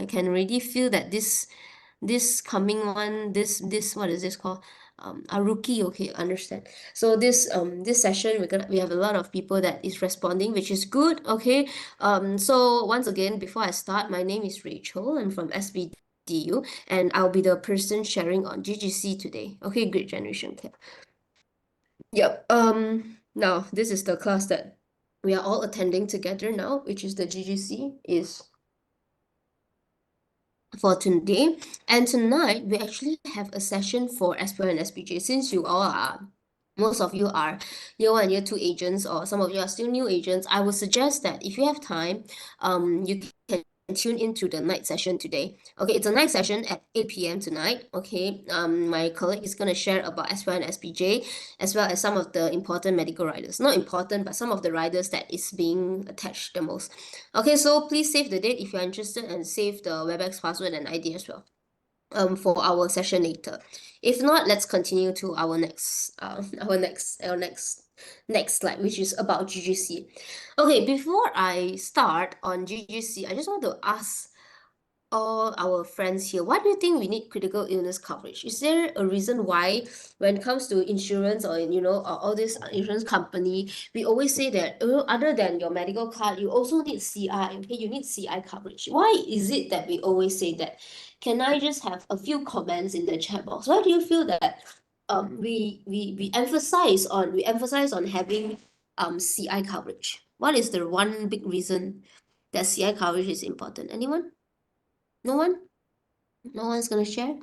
can already feel that this coming one, this what is this called? A rookie, okay, understand. So this session we have a lot of people that is responding, which is good, okay. So once again, before I start, my name is Rachel. I'm from SBDU, and I'll be the person sharing on GGC today. Okay, Great Generation Care. Yep. Now this is the class that we are all attending together now, which is the GGC is for today. And tonight we actually have a session for SPL and SPJ. Since you all are, most of you are year one, year two agents, or some of you are still new agents, I would suggest that if you have time, you can tune into the night session today. Okay, it's a night session at 8 p.m. tonight. Okay, my colleague is going to share about SPL and SPJ, as well as some of the important medical riders. Not important, but some of the riders that is being attached the most. Okay, so please save the date if you're interested, and save the WebEx password and ID as well for our session later. If not, let's continue to our next next slide, which is about GGC. Okay, before I start on GGC, I just want to ask all our friends here, why do you think we need critical illness coverage? Is there a reason why, when it comes to insurance, or all this insurance company, we always say that other than your medical card, you also need CI? Okay, you need CI coverage. Why is it that we always say that? Can I just have a few comments in the chat box? Why do you feel that we emphasize on having CI coverage? What is the one big reason that CI coverage is important? Anyone? No one? No one's gonna share?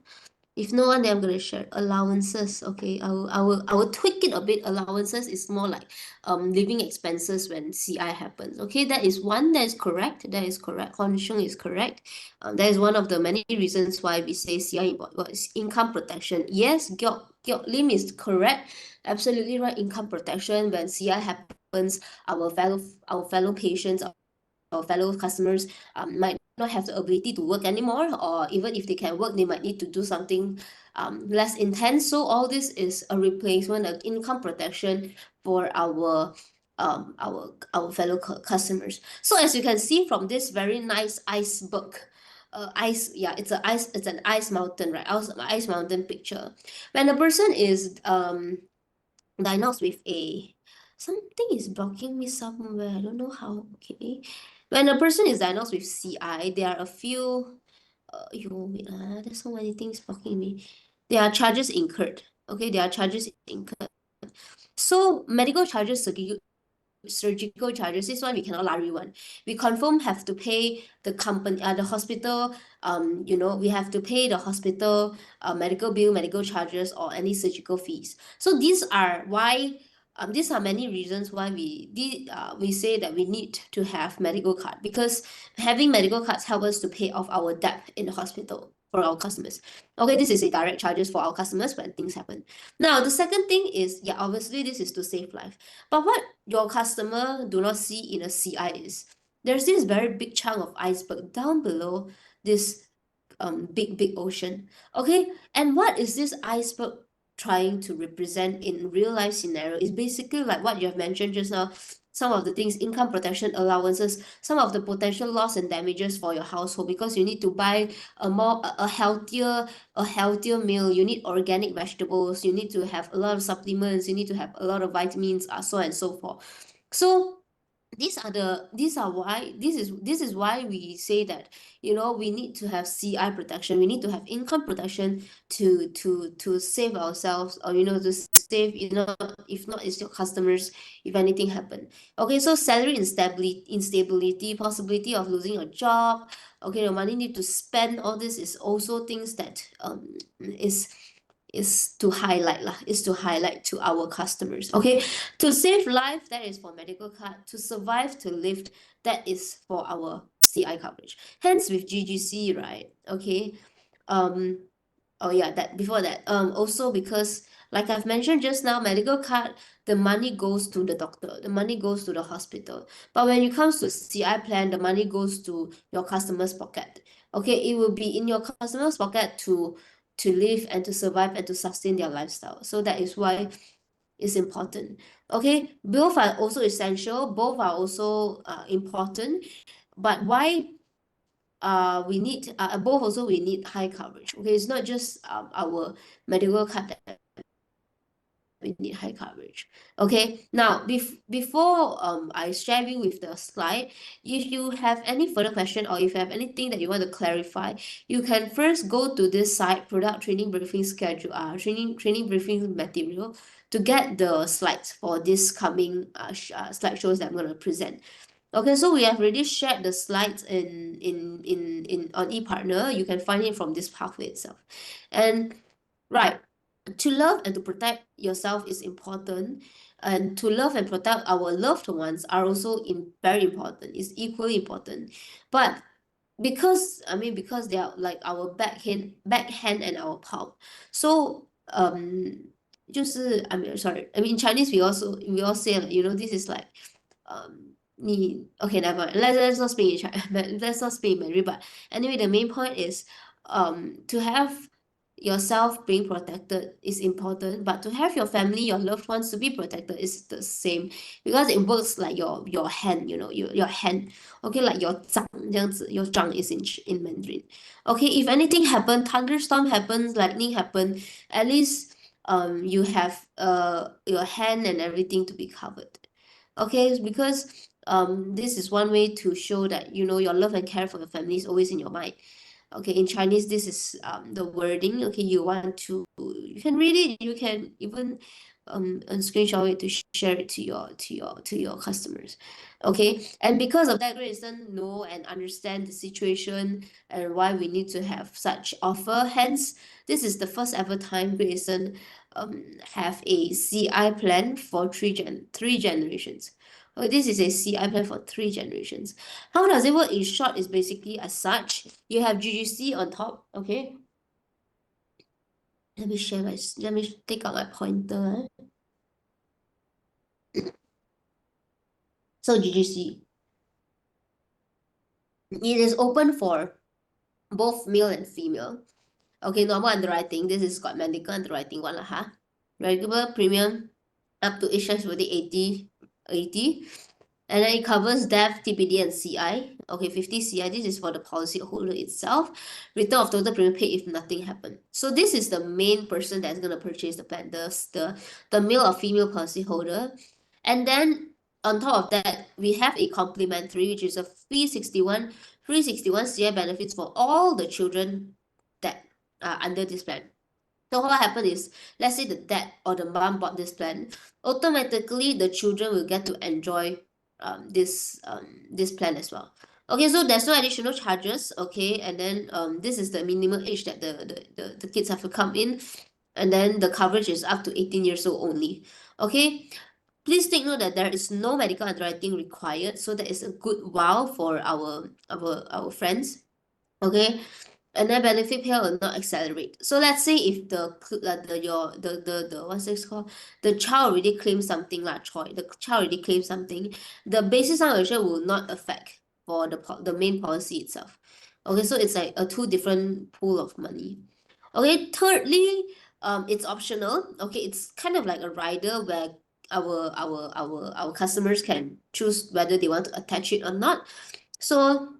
If no one, then I'm gonna share allowances. Okay, I will tweak it a bit. Allowances is more like living expenses when CI happens. Okay, that is one that is correct. That is correct. Hon Sheng is correct. That is one of the many reasons why we say CI is income protection. Yes, Gyok Lim is correct. Absolutely right. Income protection when CI happens, our fellow patients, our fellow customers might not have the ability to work anymore, or even if they can work, they might need to do something less intense. So all this is a replacement of income protection for our fellow customers. So as you can see from this very nice iceberg, it's an ice mountain, right? Ice mountain picture. When a person is diagnosed with a something is blocking me somewhere. I don't know how. Okay. When a person is diagnosed with CI, there are a few there's so many things blocking me. There are charges incurred. Okay, there are charges incurred. So medical charges, surgical charges, this one we cannot lari one. We confirm have to pay the company, the hospital, we have to pay the hospital medical bill, medical charges, or any surgical fees. So these are many reasons why we say that we need to have medical card, because having medical cards help us to pay off our debt in the hospital for our customers. Okay, this is a direct charges for our customers when things happen. Now, the second thing is, obviously this is to save life. But what your customer do not see in a CI is there's this very big chunk of iceberg down below this big ocean. Okay, and what is this iceberg trying to represent in real life scenario is basically like what you have mentioned just now. Some of the things, income protection allowances, some of the potential loss and damages for your household, because you need to buy a healthier meal, you need organic vegetables, you need to have a lot of supplements, you need to have a lot of vitamins, so on and so forth. So this is why we say that we need to have CI protection, we need to have income protection to save ourselves, or to save, if not it's your customers if anything happen. Okay, so salary instability, possibility of losing a job, okay, the money need to spend, all this is also things that is to highlight to our customers. Okay, to save life, that is for medical card. To survive, to live, that is for our CI coverage. Hence with GGC, right? Okay. Oh yeah, that before that, also because like I've mentioned just now, medical card, the money goes to the doctor, the money goes to the hospital. But when it comes to CI plan, the money goes to your customer's pocket. Okay, it will be in your customer's pocket to live and to survive and to sustain their lifestyle. So that is why it's important. Okay, both are also essential, both are also important. But why we need both also we need high coverage. Okay, it's not just our medical card that we need high coverage. Okay, now before I share you with the slide, if you have any further question or if you have anything that you want to clarify, you can first go to this site, product training briefing schedule, training briefing material, to get the slides for this coming slideshows that I'm going to present. Okay, so we have already shared the slides in on ePartner. You can find it from this pathway itself. And right, to love and to protect yourself is important, and to love and protect our loved ones are also very important. It's equally important. But because they are like our backhand and our palm. So 就是 I mean sorry, I mean in Chinese we all say like, this is like okay, never mind. Let's not speak in China, but let's not speak in Mandarin. But anyway, the main point is to have yourself being protected is important, but to have your family, your loved ones to be protected is the same, because it works like your hand, your hand. Okay, like your 掌这样子. Your 掌 is in Mandarin. Okay, if anything happen, thunderstorm happens, lightning happen, at least you have your hand and everything to be covered. Okay, because this is one way to show that your love and care for your family is always in your mind. Okay, in Chinese, this is the wording. Okay, you can read it, you can even and screenshot it to share it to your customers. Okay, and because of that, Great Eastern know and understand the situation and why we need to have such offer. Hence, this is the first ever time Great Eastern have a CI plan for three generations. Okay, this is a CI plan for 3 generations. How does it work? In short, is basically as such. You have GGC on top. Okay. Let me take out my pointer. So GGC. It is open for both male and female. Okay, normal underwriting. This is got medical underwriting one lah, huh? Regular premium up to age worthy 80. And then it covers death, TPD, and CI. Okay, 50 CI. This is for the policy holder itself. Return of total premium paid if nothing happened. So this is the main person that's gonna purchase the plan, the male or female policy holder. And then on top of that, we have a complementary, which is a 361 CI benefits for all the children that are under this plan. So what happened is, let's say the dad or the mom bought this plan, automatically the children will get to enjoy this plan as well. Okay, so there's no additional charges. Okay, and then this is the minimum age that the kids have to come in, and then the coverage is up to 18 years old only. Okay, please take note that there is no medical underwriting required, so that is a good wow for our friends. Okay, and then benefit payout will not accelerate. So let's say if the what's this called? The child already claimed something like Troy. The child already claimed something. The basis sum assured will not affect for the main policy itself. Okay, so it's like a two different pool of money. Okay, thirdly, it's optional. Okay, it's kind of like a rider where our customers can choose whether they want to attach it or not. So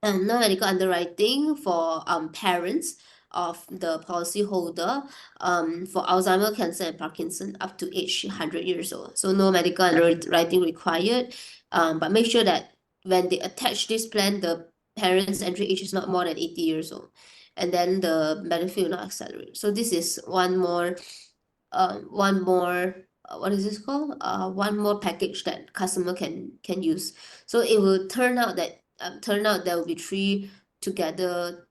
non-medical underwriting for parents of the policyholder for Alzheimer, cancer, and Parkinson up to age 100 years old. So no medical underwriting required. But make sure that when they attach this plan, the parents' entry age is not more than 80 years old. And then the benefit will not accelerate. So this is one more what is this called? One more package that customer can use. So it will turn out there will be three together,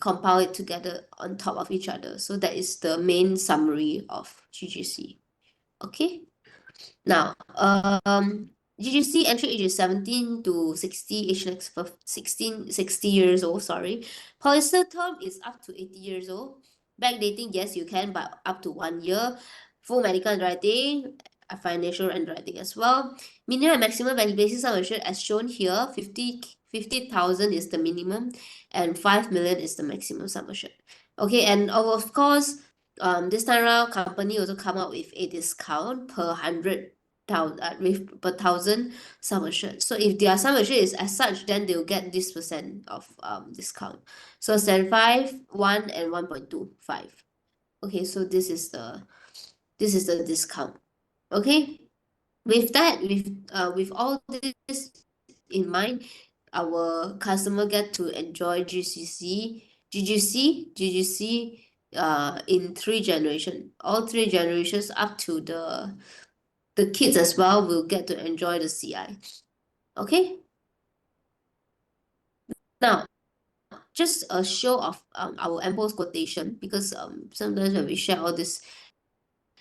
compile it together on top of each other. So that is the main summary of GGC. Okay. Now, GGC entry age is 17 to 60, age next for 60 years old, sorry. Policy term is up to 80 years old. Backdating, yes, you can, but up to 1 year. Full medical underwriting, financial underwriting as well. Minimum and maximum basis sum assured as shown here, 50,000 is the minimum and 5 million is the maximum sum assured. Okay, and of course, this time around, company also come up with a discount per 100 with per thousand sum assured. So if their sum assured is as such, then they'll get this percent of discount. So 75, 1 and 1.25. Okay, so this is the discount. Okay. With that, with all this in mind, our customer get to enjoy GGC in 3 generation. All 3 generations up to the kids as well will get to enjoy the CI. Okay. Now, just a show of our Ample's quotation, because sometimes when we share all this,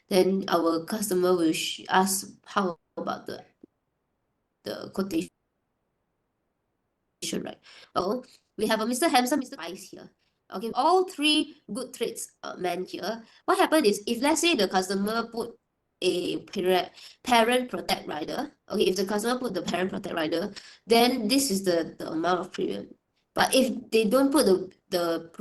then our customer will ask how about the quotation, right? Oh, we have a Mr. Handsome, Mr. Ice here. Okay, all 3 good traits meant here. What happened is, if let's say the customer put a parent protect rider, okay, if the customer put the parent protect rider, then this is the amount of premium. But if they don't put the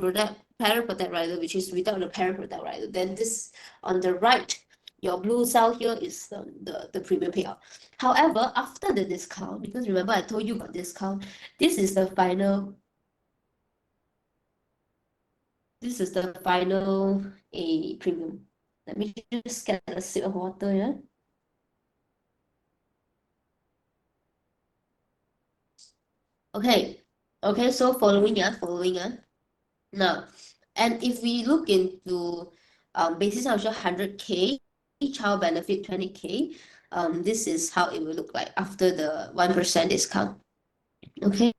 parent protect rider, which is without the parent protect rider, then this on the right, your blue cell here is the premium payout. However, after the discount, because remember I told you about discount, this is the final a premium. Let me just get a sip of water, yeah. Okay. Okay, so following, yeah, now, and if we look into basis of 100K, child benefit 20K, this is how it will look like after the 1% discount. Okay.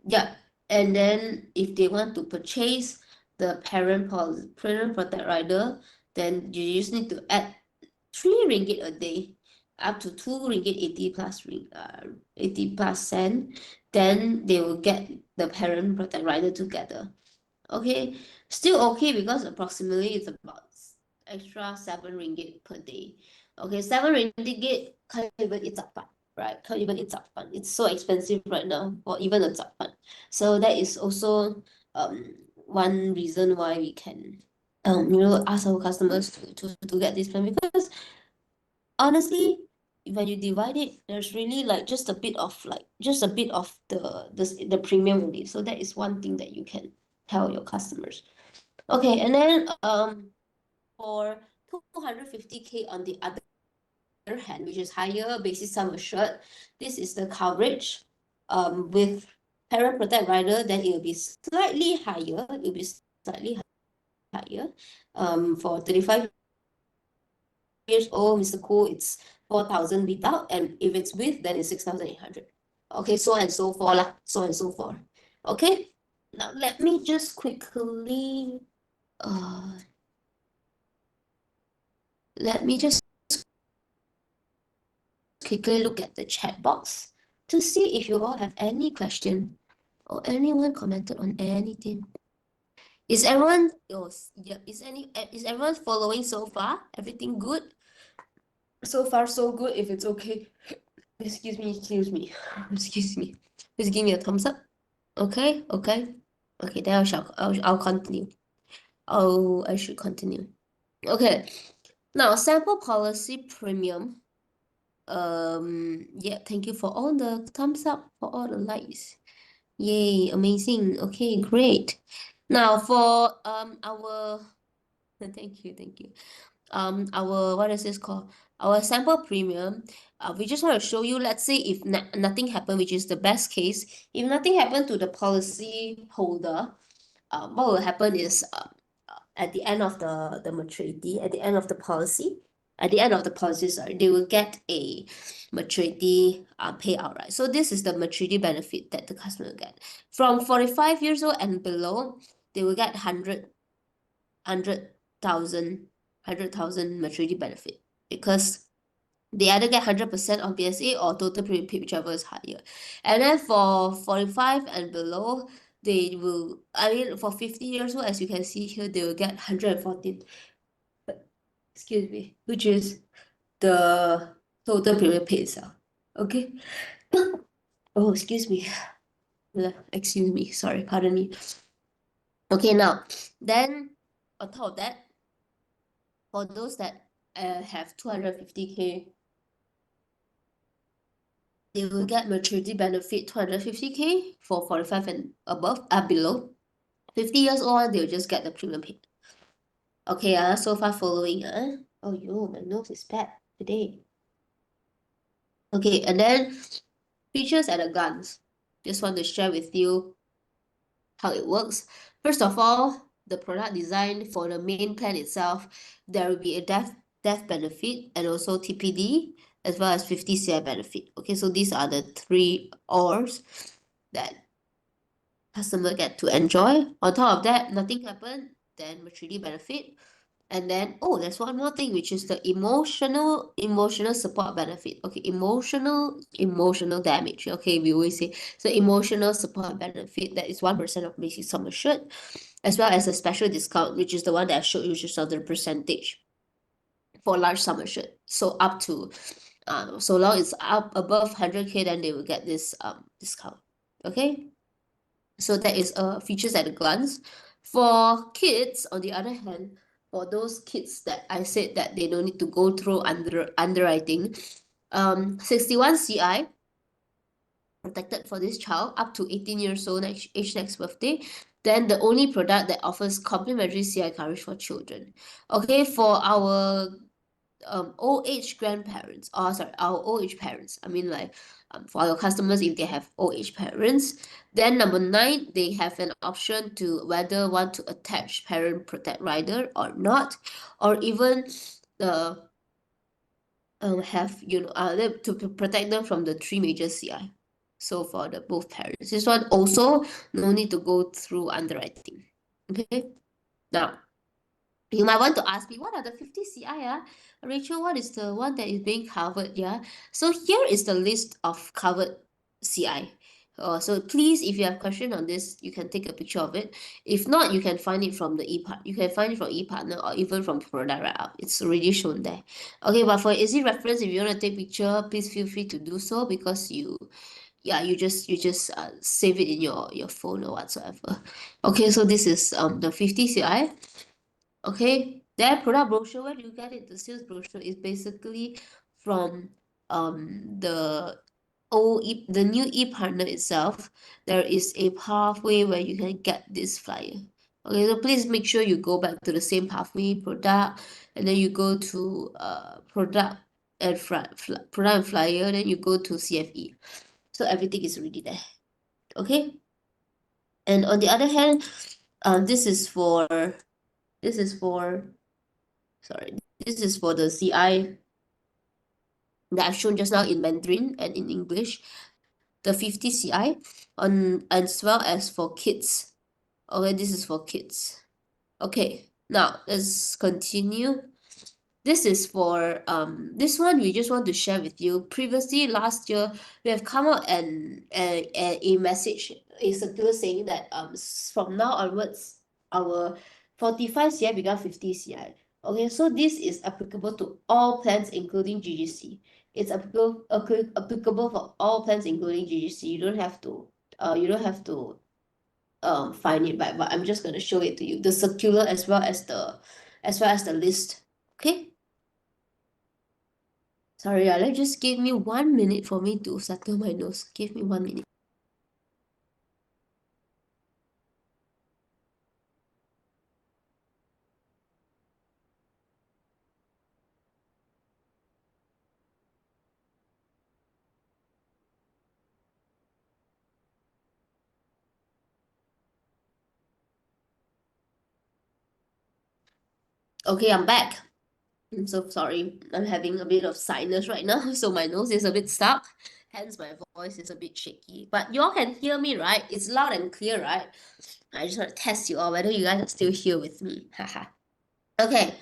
Yeah, and then if they want to purchase the parent protect rider, then you just need to add 3 ringgit a day, up to 2 ringgit 80 plus cent, then they will get the parent protect rider together. Okay, still okay, because approximately it's about extra 7 ringgit per day. Okay, 7 ringgit can't even eat zappan, right? Can't even eat zappan. It's so expensive right now for even a zappan. So that is also one reason why we can ask our customers to get this plan, because honestly, when you divide it, there's really like just a bit of the premium only. So that is one thing that you can tell your customers. Okay, and then for 250K on the other hand, which is higher basis sum assured, this is the coverage with parent protect rider, then it will be slightly higher. It will be slightly higher. For 35 years old, Mr. Koh, it's 4,000 without, and if it's with, then it's 6,800. Okay, so and so forth lah, so and so forth. Okay, now let me just quickly let me just quickly look at the chat box to see if you all have any question or anyone commented on anything. Is everyone yeah, is everyone following so far? Everything good? So far so good, if it's okay. Excuse me. Excuse me. Please give me a thumbs up. Okay, okay. Okay, then I'll continue. Oh, I should continue. Okay. Now, sample policy premium. Yeah, thank you for all the thumbs up, for all the likes. Yay, amazing. Okay, great. Now for our thank you. Our, what is this called? Our sample premium. We just want to show you, let's say if nothing happened, which is the best case. If nothing happened to the policy holder, what will happen is at the end of the maturity, at the end of the policy, sorry, they will get a maturity payout, right? So this is the maturity benefit that the customer will get. From 45 years old and below, they will get 100,000 maturity benefit, because they either get 100% of BSA or total premium paid, whichever is higher. And then for 45 and below, they will, I mean, for 50 years old, as you can see here, they will get 114, excuse me, which is the total premium paid itself. Okay. Oh, excuse me. Excuse me. Sorry, pardon me. Okay, now, then on top of that, for those that have 250K, they will get maturity benefit 250K for 45 and above, below. 50 years old, they'll just get the premium paid. Okay, so far following, oh yo, my nose is bad today. Okay, and then features at a glance. Just want to share with you how it works. First of all, the product design for the main plan itself, there will be a death benefit and also TPD as well as 50 CI benefit. Okay, so these are the three R's that customer get to enjoy. On top of that, nothing happened, then maturity benefit. And then, oh, there's one more thing, which is the emotional support benefit. Okay, emotional damage. Okay, we always say, so emotional support benefit, that is 1% of basic sum assured, as well as a special discount, which is the one that I showed you just on the percentage for large sum assured. So up to, so long it's up above 100K, then they will get this discount. Okay, so that is features at a glance. For kids, on the other hand, for those kids that I said that they don't need to go through underwriting, 61 CI protected for this child up to 18 years old age next birthday. Then the only product that offers complimentary CI coverage for children. Okay, for our old age grandparents, or sorry, our old age parents. I mean, like, for our customers, if they have old age parents, then number 9, they have an option to whether want to attach parent protect rider or not, or even the have to protect them from the 3 major CI. So for the both parents, this one also no need to go through underwriting. Okay, now you might want to ask me, what are the 50 CI? Rachel, what is the one that is being covered? Yeah. So here is the list of covered CI. So please, if you have question on this, you can take a picture of it. If not, you can find it from the ePart. You can find it from ePartner or even from product write-up. It's already shown there. Okay, but for easy reference, if you want to take picture, please feel free to do so, because you just save it in your phone or whatsoever. Okay, so this is the 50 CI. Okay, their product brochure, where do you get it? The sales brochure is basically from the new ePartner itself. There is a pathway where you can get this flyer. Okay, so please make sure you go back to the same pathway, product, and then you go to product and flyer, then you go to CFE. So everything is already there. Okay, and on the other hand, this is for sorry, this is for the CI that I've shown just now in Mandarin and in English, the 50 CI, as well as for kids. Okay, this is for kids. Okay, now let's continue. This is for this one we just want to share with you. Previously last year, we have come out and a message, a circular saying that from now onwards, our 45 CI become 50 CI. Okay, so this is applicable to all plans including GGC. It's applicable for all plans including GGC. You don't have to find it, but I'm just gonna show it to you. The circular as well as the list. Okay. Sorry, just give me 1 minute for me to settle my nose. Give me 1 minute. Okay, I'm back. I'm so sorry. I'm having a bit of sinus right now, so my nose is a bit stuck. Hence, my voice is a bit shaky. But you all can hear me, right? It's loud and clear, right? I just want to test you all whether you guys are still here with me. Haha. Okay.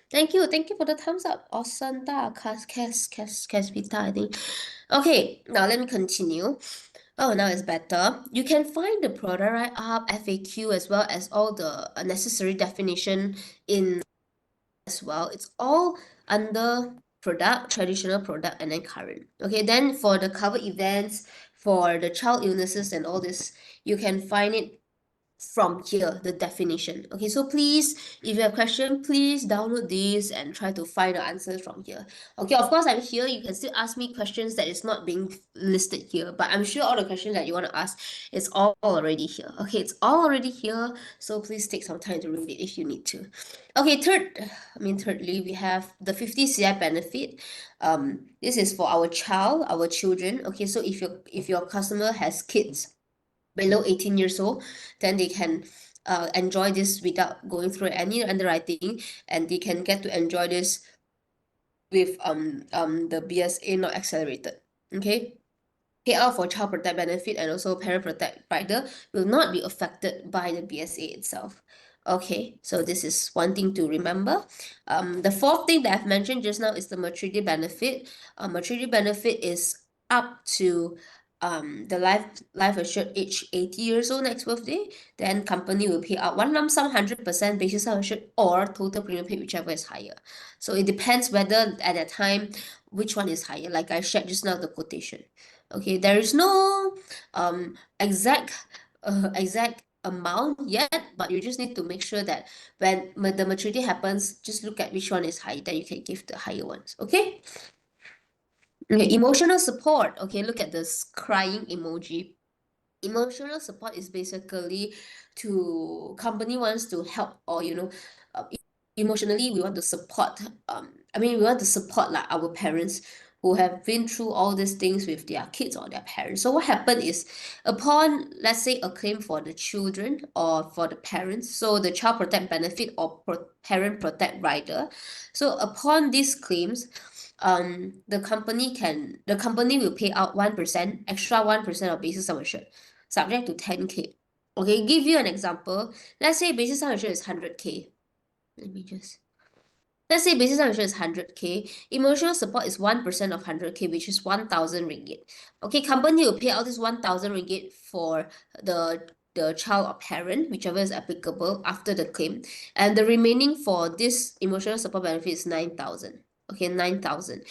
Thank you. Thank you for the thumbs up. Awesome. Vita, I think. Okay, now let me continue. Oh, now it's better. You can find the product write-up, FAQ, as well as all the necessary definition in as well. It's all under product, traditional product, and then current. Okay, then for the cover events, for the child illnesses and all this, you can find it from here, the definition. Okay, so please, if you have question, please download this and try to find the answers from here. Okay, of course, I'm here. You can still ask me questions that is not being listed here, but I'm sure all the questions that you want to ask is all already here. Okay, it's all already here, so please take some time to read it if you need to. Okay, thirdly, we have the 50 CI benefit. This is for our children. Okay, so if your customer has kids below 18 years old, then they can enjoy this without going through any underwriting, and they can get to enjoy this with the BSA not accelerated. Okay. Payout for child protect benefit and also parent protect rider will not be affected by the BSA itself. Okay, so this is one thing to remember. The fourth thing that I've mentioned just now is the maturity benefit. Maturity benefit is up to the life assured age 80 years old next birthday. Then company will pay out one lump sum 100% basis sum assured or total premium paid, whichever is higher. So it depends whether at that time which one is higher. Like I shared just now the quotation. Okay, there is no exact amount yet, but you just need to make sure that when the maturity happens, just look at which one is high, then you can give the higher ones. Okay. Okay, emotional support. Okay, look at this crying emoji. Emotional support is basically to company wants to help, or uh, emotionally we want to support. We want to support like our parents who have been through all these things with their kids or their parents. So what happened is, upon let's say a claim for the children or for the parents, so the child protect benefit or parent protect rider. So upon these claims, the company will pay out 1%, extra 1% of basis sum assured, subject to 10K. Okay, give you an example. Let's say basis sum assured is 100K. Let's say basis sum assured is 100K. Emotional support is 1% of 100K, which is 1,000 ringgit. Okay, company will pay out this 1,000 ringgit for the child or parent, whichever is applicable after the claim. And the remaining for this emotional support benefit is 9,000. Okay, 9,000.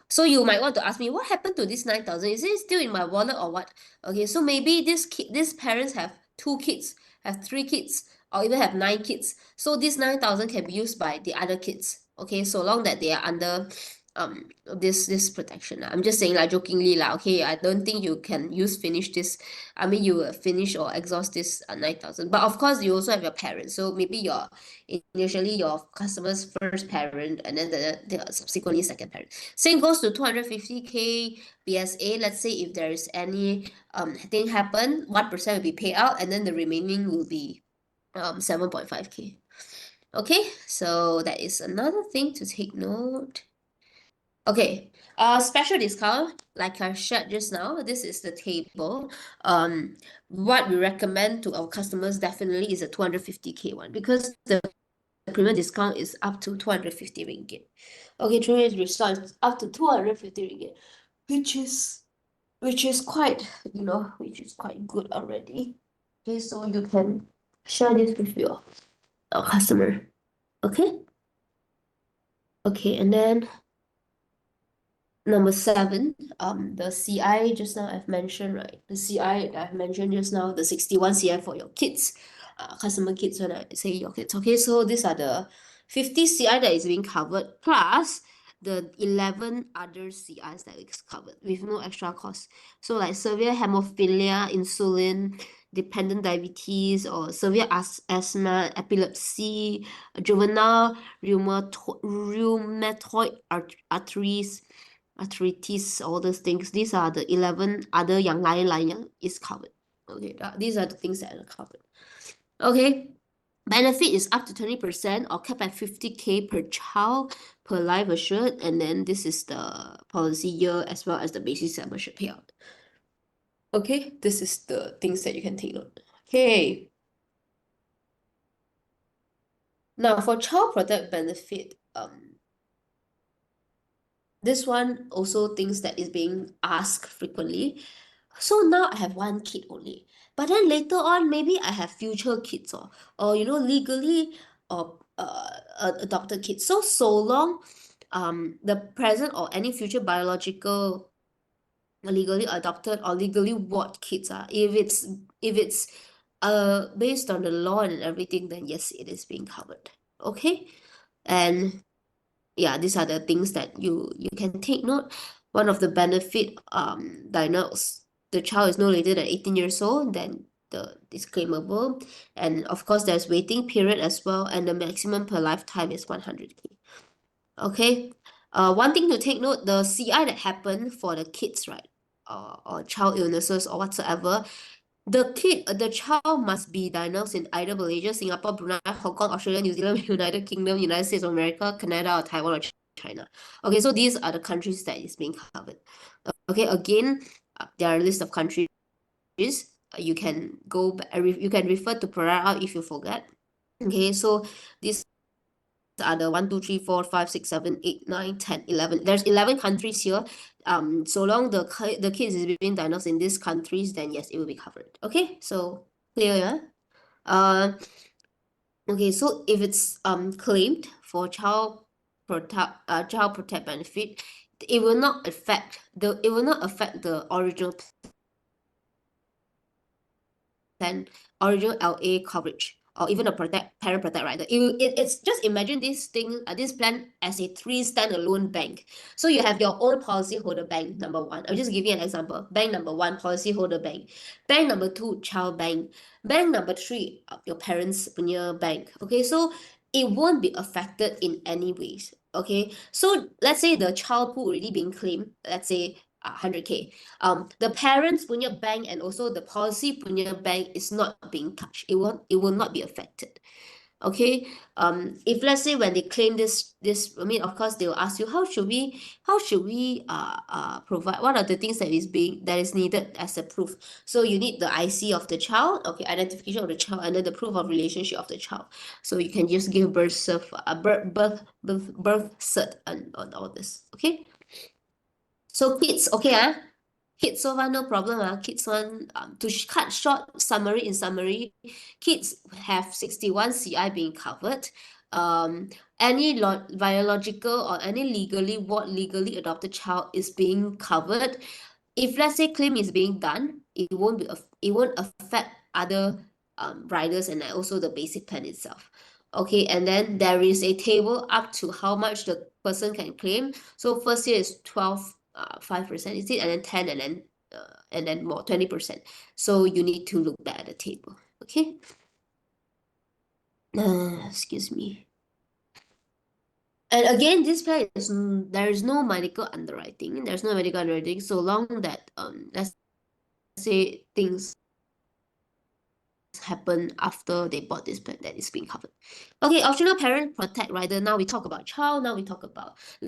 So you might want to ask me, what happened to this 9,000? Is it still in my wallet or what? Okay, so maybe these parents have 2 kids, have 3 kids, or even have 9 kids. So this 9,000 can be used by the other kids. Okay, so long that they are under this protection. I'm just saying like jokingly like, okay, I don't think you can finish this. You will finish or exhaust this 9,000. But of course, you also have your parents. So maybe initially your customer's first parent and then the subsequently second parent. Same goes to 250K BSA. Let's say if there is any thing happen, 1% will be paid out, and then the remaining will be 7.5K. Okay, so that is another thing to take note. Okay, special discount, like I shared just now, this is the table. What we recommend to our customers definitely is a 250K one, because the premium discount is up to 250 ringgit. Okay, premium discount is up to 250 ringgit, which is quite, which is quite good already. Okay, so you can share this with your customer. Okay. Okay, and then number 7, the CI just now I've mentioned, right? The CI I've mentioned just now, the 61 CI for your kids, customer kids when I say your kids. Okay, so these are the 50 CI that is being covered, plus the 11 other CIs that is covered with no extra cost. So like severe hemophilia, insulin, dependent diabetes, or severe asthma, epilepsy, juvenile rheumatoid arthritis, all those things. These are the 11 other yang lain is covered. Okay, these are the things that are covered. Okay, benefit is up to 20% or capped at 50K per child per life assured, and then this is the policy year as well as the basis sum assured payout. Okay, this is the things that you can take note. Okay. Now for child protect benefit, this one also things that is being asked frequently. So now I have 1 kid only, but then later on maybe I have future kids, or legally or adopted kids. So long the present or any future biological legally adopted or legally ward kids, if it's based on the law and everything, then yes, it is being covered. Okay. And yeah, these are the things that you can take note. One of the benefit, diagnosed the child is no later than 18 years old, then the is claimable. And of course there's waiting period as well, and the maximum per lifetime is 100K. Okay. One thing to take note, the CI that happened for the kids, right? Or child illnesses or whatsoever, the child must be diagnosed in either Malaysia, Singapore, Brunei, Hong Kong, Australia, New Zealand, United Kingdom, United States of America, Canada, or Taiwan, or China. Okay, so these are the countries that is being covered. Okay, again, there are a list of countries. You can you can refer to PRARA if you forget. Okay, so these are the 1, 2, 3, 4, 5, 6, 7, 8, 9, 10, 11. There's 11 countries here. So long the kids is being diagnosed in these countries, then yes, it will be covered. Okay, so clear, yeah? Okay, so if it's claimed for child protect benefit, it will not affect the original plan, original LA coverage, or even a parent protect rider. It's just imagine this plan as a three standalone bank. So you have your own policyholder bank, number one. I'll just give you an example. Bank number one, policyholder bank. Bank number two, child bank. Bank number three, your parents' punya bank. Okay, so it won't be affected in any ways. Okay, so let's say the child pool already being claimed, let's say 100K. The parents punya bank and also the policy punya bank is not being touched. It will not be affected. Okay. If let's say when they claim this, I mean, of course they will ask you how should we provide, what are the things that is needed as a proof. So you need the IC of the child, okay, identification of the child, and then the proof of relationship of the child. So you can just give birth cert on all this. Okay. So kids, okay, kids so far no problem. Kids one, to cut short summary, in summary, kids have 61 CI being covered. Any biological or any legally adopted child is being covered. If let's say claim is being done, it won't affect other riders and also the basic plan itself. Okay, and then there is a table up to how much the person can claim. So first year is 5%, is it? And then 10, and then more 20%. So you need to look back at the table. Okay. Excuse me. And again, this plan is there is no medical underwriting. There's no medical underwriting so long that let's say things happen after they bought this plan that is being covered. Okay, optional parent protect rider. Now we talk about child.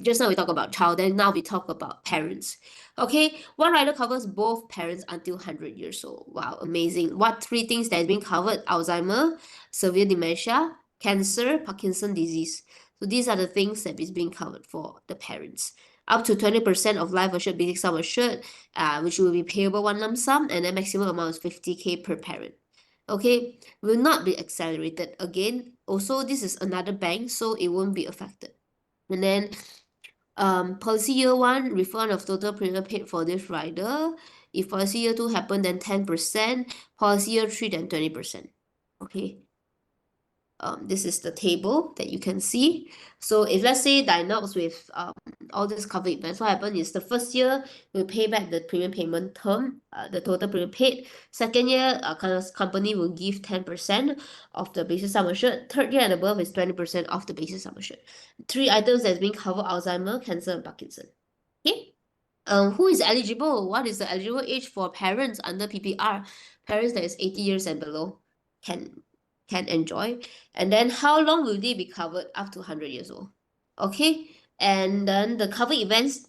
Just now we talk about child. Then now we talk about parents. Okay, one rider covers both parents until 100 years old. Wow, amazing. What three things that is being covered? Alzheimer, severe dementia, cancer, Parkinson disease. So these are the things that is being covered for the parents. Up to 20% of life assured basic sum assured, which will be payable one lump sum, and the maximum amount is 50K per parent. Okay, will not be accelerated again. Also, this is another bank, so it won't be affected. And then policy year one, refund of total premium paid for this rider. If policy year two happen, then 10%. Policy year three, then 20%. Okay. This is the table that you can see. So if let's say diagnosed with all these covered events, what happens is the first year will pay back the premium payment term, the total premium paid. Second year, company will give 10% of the basic sum assured. Third year and above is 20% of the basic sum assured. Three items that's being covered: Alzheimer, cancer, and Parkinson. Okay. Who is eligible? What is the eligible age for parents under PPR? Parents that is 80 years and below can enjoy. And then how long will they be covered? Up to 100 years old. Okay. And then the cover events,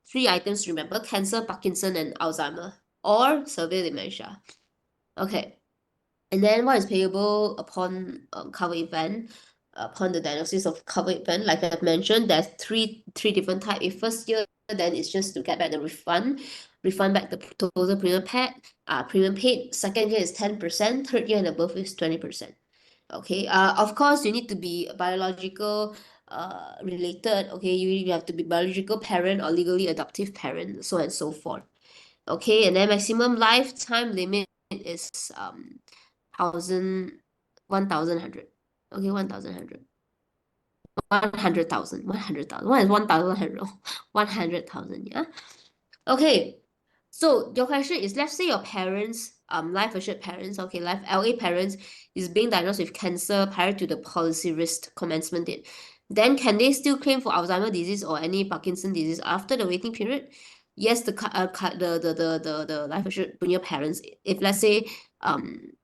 three items, remember: cancer, Parkinson, and Alzheimer, or severe dementia. Okay. And then what is payable upon cover event? Upon the diagnosis of cover event, like I've mentioned, there's three different types. If first year, then it's just to get back the refund back the total premium paid. Second year is 10%. Third year and above is 20%. Okay. Of course, you need to be biological related. Okay, you have to be biological parent or legally adoptive parent, so on and so forth. Okay, and then maximum lifetime limit is 1,000, 1,100. Okay, 1,100. 100,000. 100,000. What is 1,100? 100,000, yeah. Okay. So your question is, let's say your parents, life assured parents, okay, life LA parents is being diagnosed with cancer prior to the policy risk commencement date. Then can they still claim for Alzheimer's disease or any Parkinson disease after the waiting period? Yes, the life assured punya parents, if let's say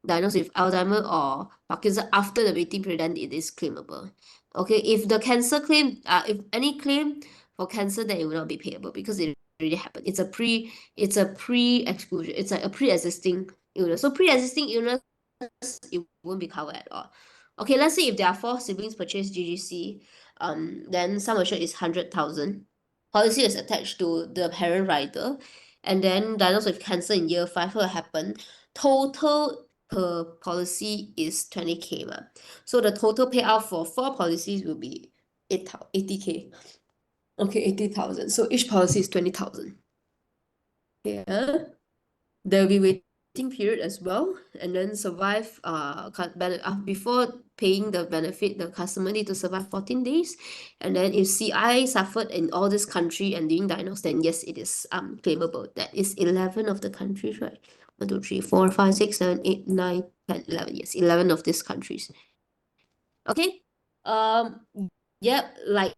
diagnosed with Alzheimer or Parkinson after the waiting period, then it is claimable. Okay, if the cancer claim, if any claim for cancer, then it will not be payable because it already happened. It's a pre-exposure. It's like a pre-existing illness. So pre-existing illness, it won't be covered at all. Okay, let's say if there are four siblings purchase GGC, then sum assured is 100,000. Policy is attached to the parent rider, and then diagnosed with cancer in year 5 will happen. Total per policy is 20K. So the total payout for 4 policies will be 80K. Okay, 80,000. So each policy is 20,000. Yeah. There will be waiting period as well, and then survive before paying the benefit, the customer need to survive 14 days. And then if CI suffered in all this country and being diagnosed, then yes, it is claimable. That is 11 of the countries, right? 1, 2, 3, 4, 5, 6, 7, 8, 9, 10, 11. Yes, 11 of these countries. Okay. Um, yep, like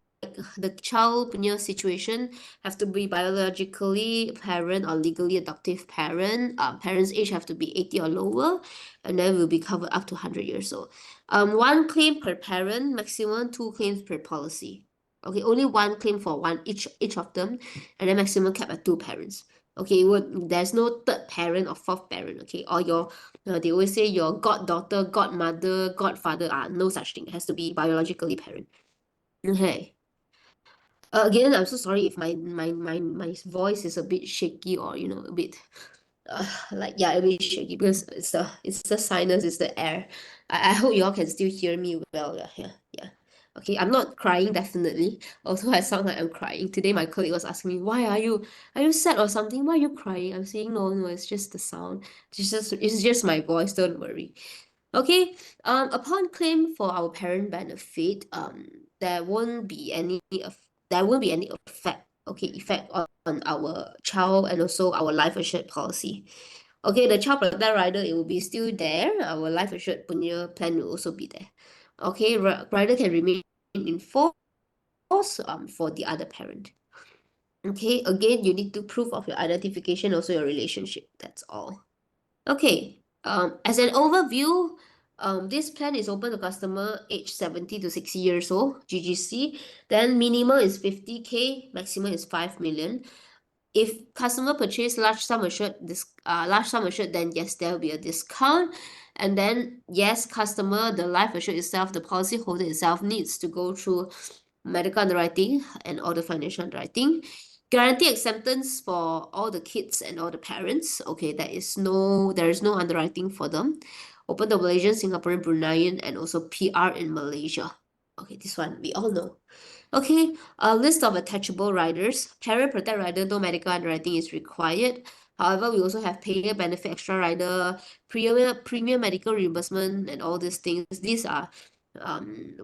the child punya situation have to be biologically parent or legally adoptive parent. Parents' age have to be 80 or lower, and then will be covered up to 100 years old. One claim per parent, maximum 2 claims per policy. Okay, only one claim for each of them, and then maximum cap at 2 parents. Okay, there's no third parent or fourth parent. Okay, or your they always say your goddaughter, godmother, godfather. No such thing. It has to be biologically parent. Okay. Again, I'm so sorry if my voice is a bit shaky or a bit like yeah, a bit shaky because it's the sinus, it's the air. I hope you all can still hear me well. Yeah. Okay, I'm not crying definitely. Also, I sound like I'm crying. Today my colleague was asking me, why are you sad or something? Why are you crying? I'm saying no, it's just the sound. It's just my voice, don't worry. Okay, upon claim for our parent benefit, there won't be any effect, okay, effect on our child and also our life assured policy. Okay, the child protector rider, it will be still there. Our life assured punya plan will also be there. Okay, rider can remain in force for the other parent. Okay, again, you need to proof of your identification, also your relationship. That's all. Okay, as an overview, this plan is open to customer age 70 to 60 years old, GGC. Then minimum is 50K, maximum is 5 million. If customer purchase large sum assured, then yes, there will be a discount. And then yes, customer, the life assured itself, the policy holder itself needs to go through medical underwriting and all the financial underwriting. Guarantee acceptance for all the kids and all the parents. Okay, there is no underwriting for them. Open to Malaysian, Singaporean, Bruneian, and also PR in Malaysia. Okay, this one we all know. Okay, a list of attachable riders. Parent protect rider, no medical underwriting is required. However, we also have payer benefit extra rider, premium medical reimbursement, and all these things. These are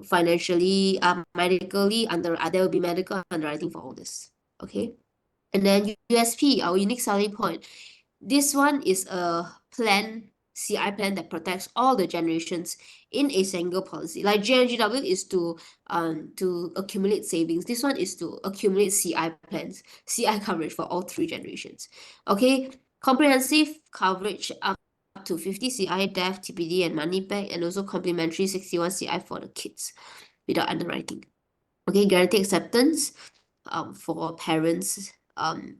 financially, medically there will be medical underwriting for all this. Okay, and then USP, our unique selling point. This one is a CI plan that protects all the generations in a single policy. Like GNGW is to accumulate savings. This one is to accumulate CI plans, CI coverage for all 3 generations. Okay, comprehensive coverage up to 50 CI, death, TPD, and money back, and also complimentary 61 CI for the kids without underwriting. Okay, guarantee acceptance for parents and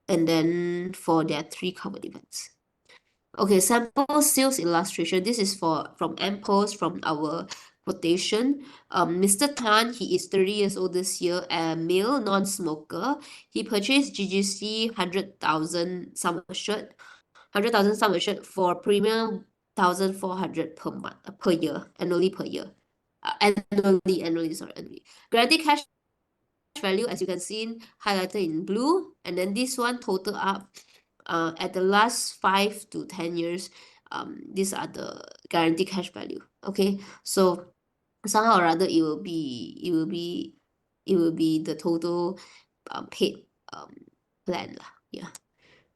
then for their 3 covered events. Okay, sample sales illustration. This is from MPost, from our quotation. Mr. Tan, he is 30 years old this year, a male, non-smoker. He purchased GGC 100,000 sum assured, 100,000 sum assured for premium 1,400 per year, annually per year. Annually. Guaranteed cash value, as you can see, highlighted in blue, and then this one total up at the last 5 to 10 years, these are the guaranteed cash value. Okay, so somehow or other it will be the total paid plan lah. Yeah.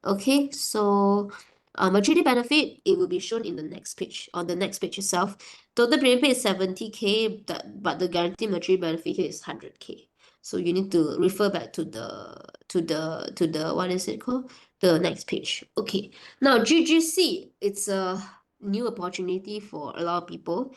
Okay, so maturity benefit, it will be shown in the next page, on the next page itself. Total premium pay is 70K, but the guaranteed maturity benefit here is 100K. So you need to refer back to the what is it called? The next page. Okay. Now GGC, it's a new opportunity for a lot of people,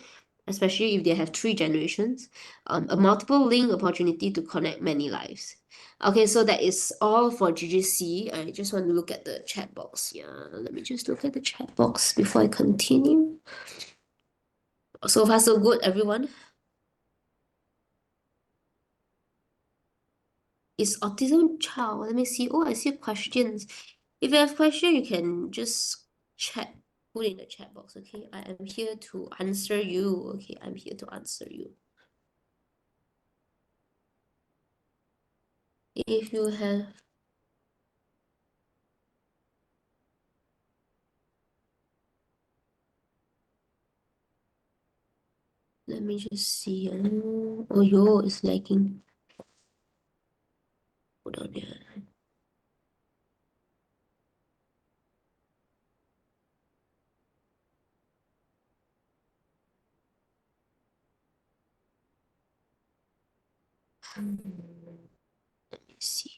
especially if they have 3 generations. A multiple link opportunity to connect many lives. Okay, so that is all for GGC. I just want to look at the chat box. Yeah, let me just look at the chat box before I continue. So far, so good, everyone. Is autism child? Let me see. Oh, I see questions. If you have questions, you can just chat, put in the chat box. Okay, I am here to answer you. Okay, I'm here to answer you. If you have let me just see. Oh, yo, it's lagging. Hold on, yeah. Let me see.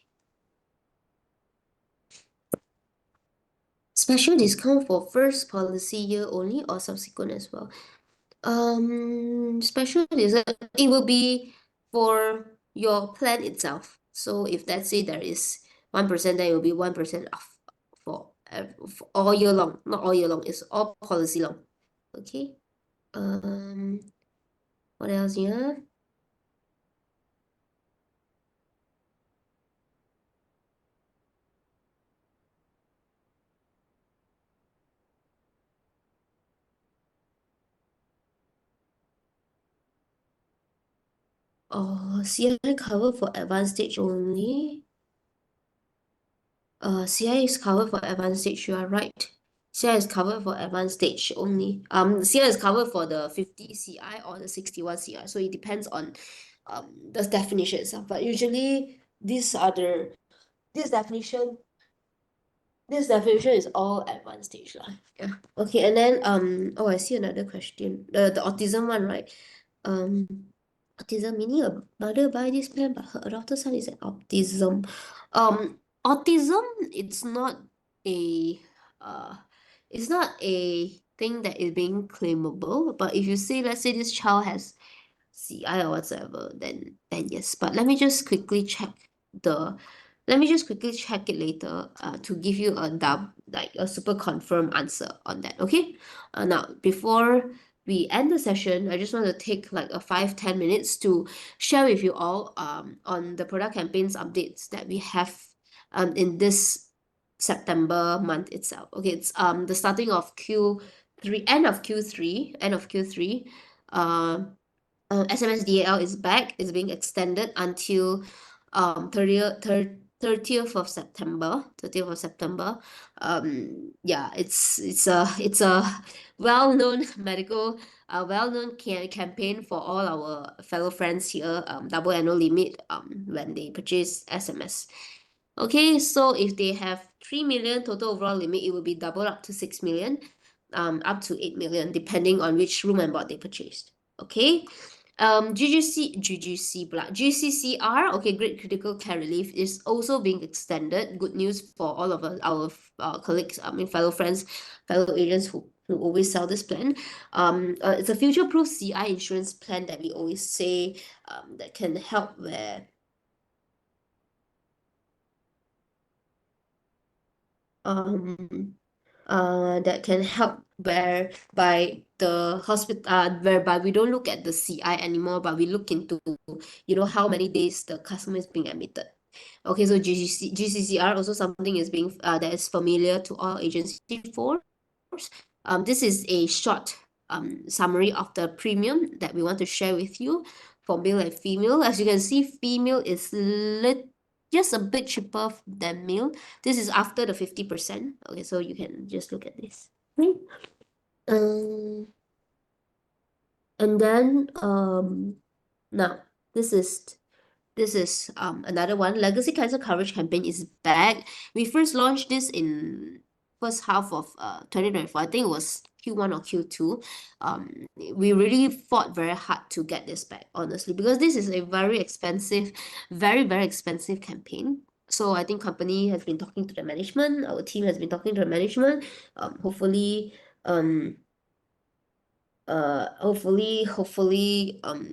Special discount for first policy year only or subsequent as well? Special discount, it will be for your plan itself. So if let's say there is 1%, then it will be 1% off for all year long. Not all year long, it's all policy long. Okay. Um, what else here? Oh, CI cover for advanced stage only. CI is covered for advanced stage, you are right. CI is covered for advanced stage only. CI is covered for the 50 CI or the 61 CI. So it depends on the definition itself. But usually this definition this definition is all advanced stage lah. Yeah. Okay, and then oh, I see another question. The autism one, right? Um Autism, meaning a mother buy this plan, but her adopted son is an autism. Autism, a uh it's not a thing that is being claimable. But if you say, let's say this child has CI or whatsoever, then yes. But the let me just quickly check it later to give you a super confirmed answer on that. Okay. Now before we end the session, I just want to take like a 5-10 minutes to share with you all on the product campaigns updates that we have in this September month itself. Okay, it's the starting of Q3, end of Q3. SMS DAL is back, is being extended until 30th of September. Yeah, it's a well-known campaign for all our fellow friends here. Double annual limit when they purchase SMS. Okay, so if they have 3 million total overall limit, it will be doubled up to 6 million, up to 8 million, depending on which room and board they purchased. Okay. GCCR, okay, Great Critical Care Relief is also being extended. Good news for all of our colleagues, fellow friends, fellow agents who always sell this plan. It's a future-proof CI insurance plan that we always say that can help where um that can help whereby whereby we don't look at the CI anymore, but we look into how many days the customer is being admitted. Okay, so GCCR also something is being that is familiar to all agency force. This is a short summary of the premium that we want to share with you for male and female. As you can see, female is just a bit cheaper than male. This is after the 50%. Okay, so you can just look at this. Um, and then now this is another one. Legacy Cancer Coverage Campaign is back. We first launched this in first half of 2024. I think it was Q1 or Q2. We really fought very hard to get this back, honestly, because this is a very expensive, very, very expensive campaign. So I think company has been talking to the management, our team has been talking to the management. Hopefully, um, hopefully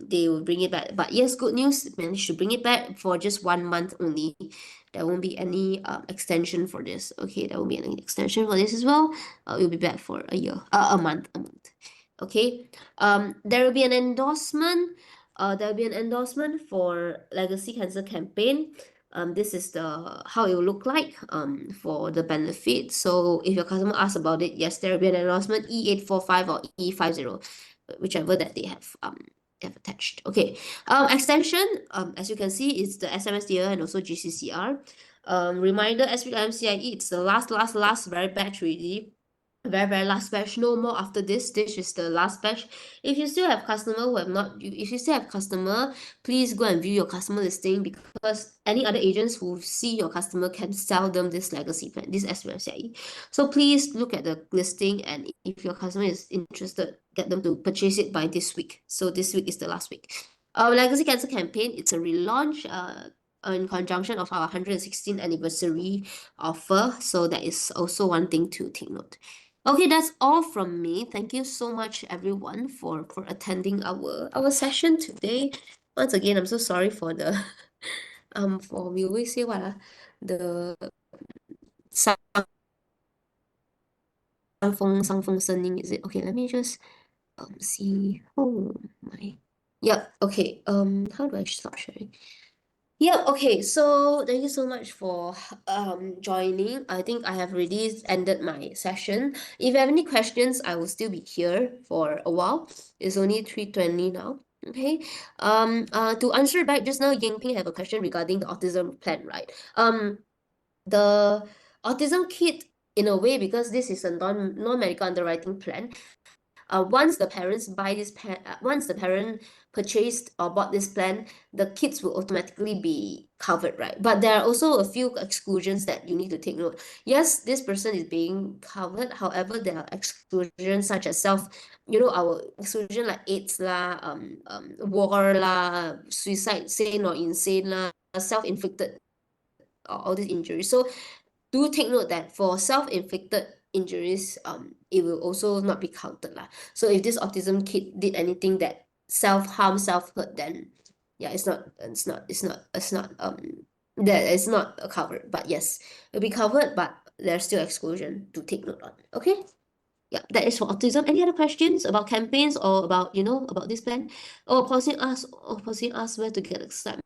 they will bring it back, but yes, good news, managed to bring it back for just 1 month only. There won't be any extension for this. Okay, there won't be any extension for this as well. It'll be back for a year, a month. Okay. There will be an endorsement. There'll be an endorsement for Legacy Cancer Campaign. This is the how it will look like for the benefit. So if your customer asks about it, yes, there will be an endorsement E845 or E50, whichever that they have attached. Okay. Extension, as you can see, it's the SMSDR and also GCCR. Reminder, SPMCIE, it's the last very batch really. Very last batch, no more after this. This is the last batch. If you still have customer who have not, if you still have customer, please go and view your customer listing, because any other agents who see your customer can sell them this legacy plan, this SPMCIE. So please look at the listing, and if your customer is interested, get them to purchase it by this week. So this week is the last week. Our Legacy Cancer Campaign, it's a relaunch in conjunction of our 116th anniversary offer. So that is also one thing to take note. Okay, that's all from me. Thank you so much, everyone, for attending our session today. Once again, I'm so sorry for the for we always say what the 伤风声音 is it? Okay, let me just see. Oh my. Yep. Okay. How do I stop sharing? Yeah, okay. So thank you so much for joining. I think I have already ended my session. If you have any questions, I will still be here for a while. It's only 3:20 now. Okay. To answer back just now, Yingping have a question regarding the autism plan, right? The autism kit, in a way, because this is a non-medical underwriting plan, once the parents once the parent purchased or bought this plan, the kids will automatically be covered, right? But there are also a few exclusions that you need to take note. Yes, this person is being covered. However, there are exclusions such as our exclusion like AIDS lah, war lah, suicide, sane or insane lah, self-inflicted, all these injuries. So do take note that for self-inflicted injuries, it will also not be counted lah. So if this autism kid did anything that self-harm, self-hurt, then yeah, that is not covered. But yes, it'll be covered, but there's still exclusion to take note on. Okay. Yeah, that is for autism. Any other questions about campaigns or about about this plan? Pausing asked where to get a slide.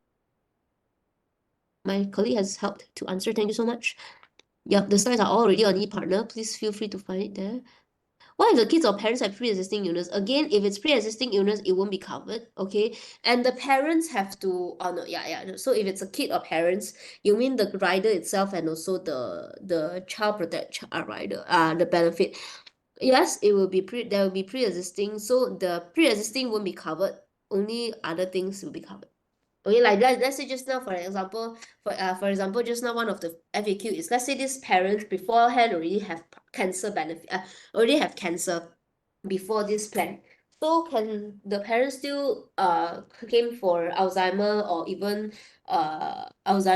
My colleague has helped to answer. Thank you so much. Yep, the slides are already on ePartner. Please feel free to find it there. What if the kids or parents have pre-existing illness? Again, if it's pre-existing illness, it won't be covered, okay? And the parents have to, oh no, yeah. So if it's a kid or parents, you mean the rider itself and also the child protect rider, the benefit. Yes, there will be pre-existing. So the pre-existing won't be covered. Only other things will be covered. Okay, like let's say just now, for example, just now one of the FAQ is, let's say this parents beforehand already have cancer benefit, already have cancer before this plan. So can the parents still claim for Alzheimer or even what's the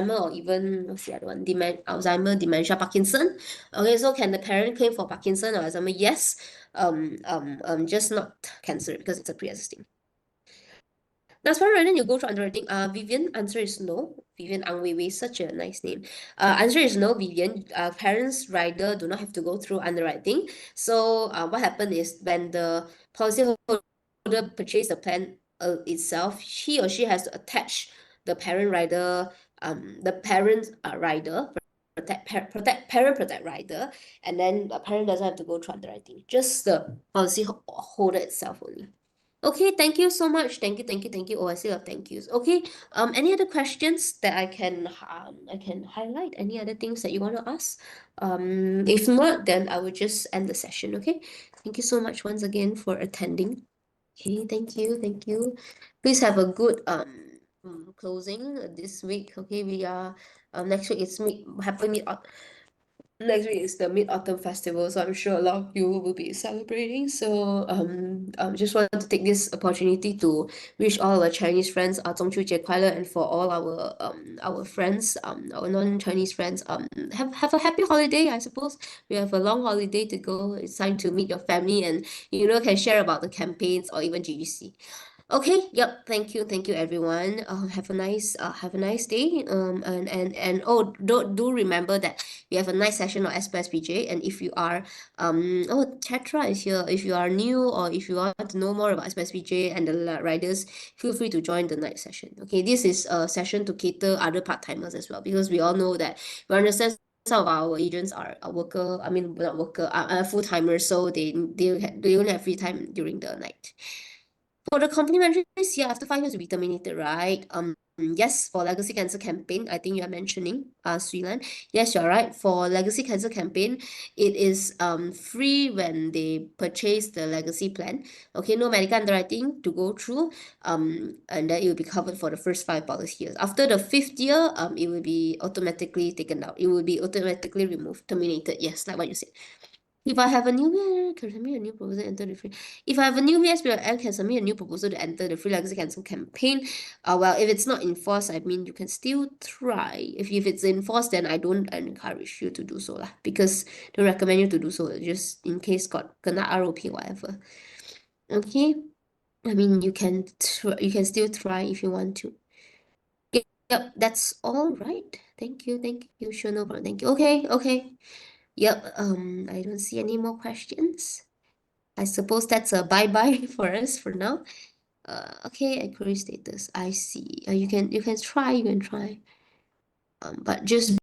other one? Alzheimer, dementia, Parkinson. Okay, so can the parent claim for Parkinson or Alzheimer? Yes. Just not cancer because it's a pre-existing. That's why right then you go through underwriting. Vivian, answer is no. Vivian Ang Wei Wei, such a nice name. Answer is no, Vivian. Parents rider do not have to go through underwriting. So what happened is when the policyholder purchase the plan itself, he or she has to attach the parent rider, the parent rider, parent protect rider, and then the parent doesn't have to go through underwriting. Just the policyholder itself only. Okay, thank you so much. Thank you. Oh, I still have thank yous. Okay. Any other questions that I can highlight? Any other things that you want to ask? If not, then I will just end the session. Okay. Thank you so much once again for attending. Okay, thank you, thank you. Please have a good closing this week. Okay, we are next week is Happy Mid next week is the Mid-Autumn Festival, so I'm sure a lot of you will be celebrating. So just want to take this opportunity to wish all our Chinese friends 中秋节快乐, and for all our friends our non-Chinese friends have a happy holiday. I suppose we have a long holiday to go. It's time to meet your family and can share about the campaigns or even GGC. Okay, yep. Thank you, everyone. Have a nice day. And oh, do remember that we have a nice session on SPSBJ. And if you are, oh, Chatra is here. If you are new or if you want to know more about SPSBJ and the riders, feel free to join the night session. Okay, this is a session to cater other part timers as well, because we all know that we understand some of our agents are a worker. I mean, not worker, full timers, so they only have free time during the night. For the complimentary yeah, after 5 years will be terminated, right? Yes, for Legacy Cancer campaign, I think you are mentioning, Sweelan. Yes, you're right. For Legacy Cancer campaign, it is free when they purchase the legacy plan. Okay, no medical underwriting to go through. And then it will be covered for the first 5 policy years. After the fifth year, it will be automatically taken out. It will be automatically removed, terminated. Yes, like what you said. If I have a new can submit a new proposal to enter the free. If I have a new VSBL, can submit a new proposal to enter the free legacy cancel campaign. Well, if it's not enforced, I mean, you can still try. If it's enforced, then I don't encourage you to do so lah, because don't recommend you to do so, just in case got kena ROP whatever. Okay, I mean, you can still try if you want to. Yep, that's all right. Thank you. Sure, no problem. Thank you. Okay. Yep, I don't see any more questions. I suppose that's a bye-bye for us for now. Okay, inquiry status. I see. You can try. But just